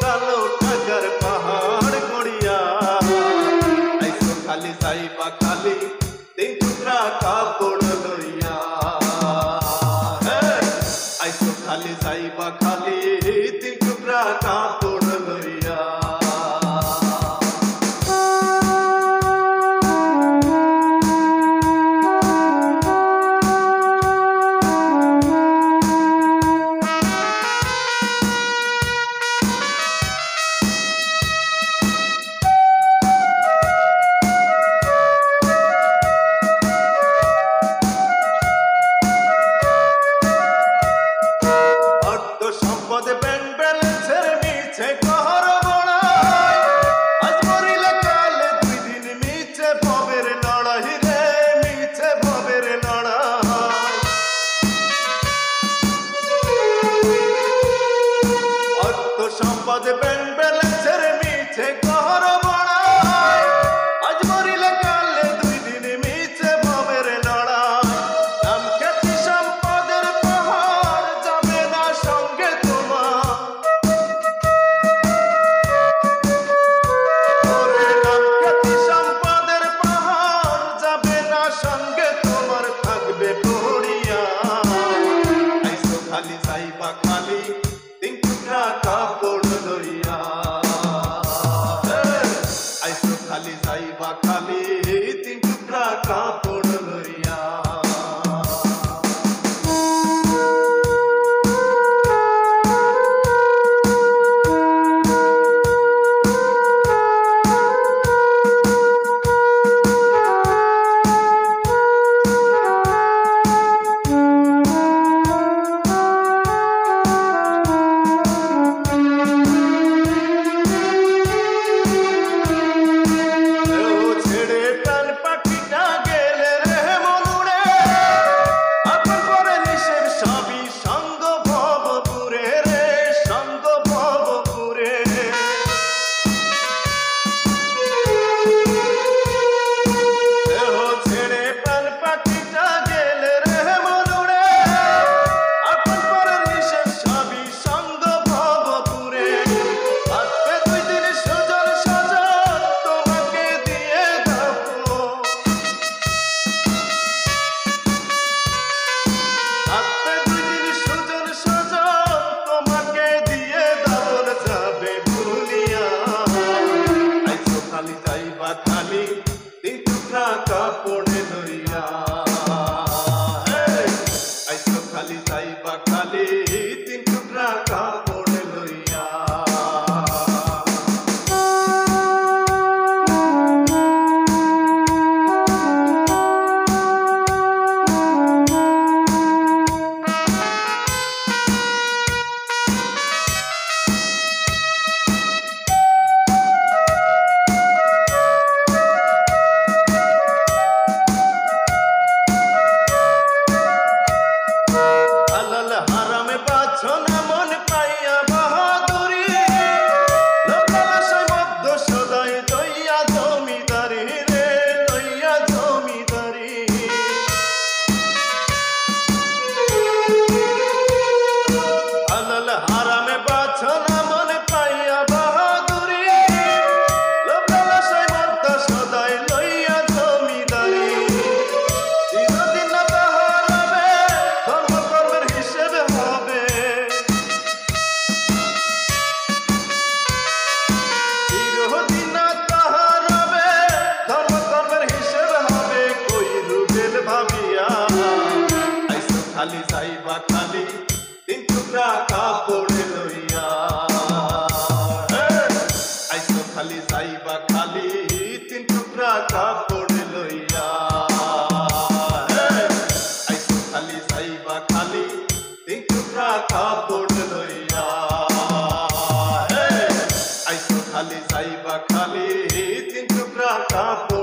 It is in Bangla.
কালো টাকার পাহাড় গড়িয়া আইসো খালি যাইবা খালি তিন টুকরা কাপড় লইয়া আইসো খালি যাইবা খালি তিন টুকরা কাপড় লইয়া সম্পদে ব্যাংক ব্যালেন্সের মিছে কহর বড়াই আজ মরিলে কালে দুই দিন মিছে ভবের লড়াই রে মিছে ভবের লড়াই অর্থ সম্পদে ব্যাংক ব্যালেন্সের মিছে কহর বড়াই আজ মরিলে কালে দুই দিন মিছে ভবের লড়াই নাম খ্যাতি সম্পদের পাহাড় যাবে না সঙ্গে সঙ্গে তোমার থাকবে পড়িয়া আইসো খালি যাইবা খালি তিন টুকরা কাপড় লইয়া আইসো খালি যাইবা খালি তিন টুকরা কাপড় লইয়া খালি তিন টুকরা কাপড় লইয়া আইসো খালি যাইবা খালি তিন টুকরা কাপড় লইয়া হারামে পাচ্ছ না মন পাইয়া বাহাদুরি লোকালাশায় মধ্য সদাই লইয়া জমিদারি রে লইয়া জমিদারি হালাল হারামে পাচ্ছ না মন পাইয়া বাহাদুরি লোকালাশায় মধ্য সদাই লইয়া জমিদারি চিরদিন না তাহার হবে ধর্মকর্মের হিসেব হবে চিরদিন না তাহার হবে ধর্মকর্মের হিসেব হবে কই রুবেল ভাবিয়া আইসো খালি যাইবা খালি তিন টুকরা কাপড় লইয়া আইসো খালি যাইবা খালি তিন টুকরা কাপড় লইয়া আইসো খালি যাইবা খালি তিন টুকরা কাপড় লইয়া আইসো খালি যাইবা খালি তিন টুকরা কাপড়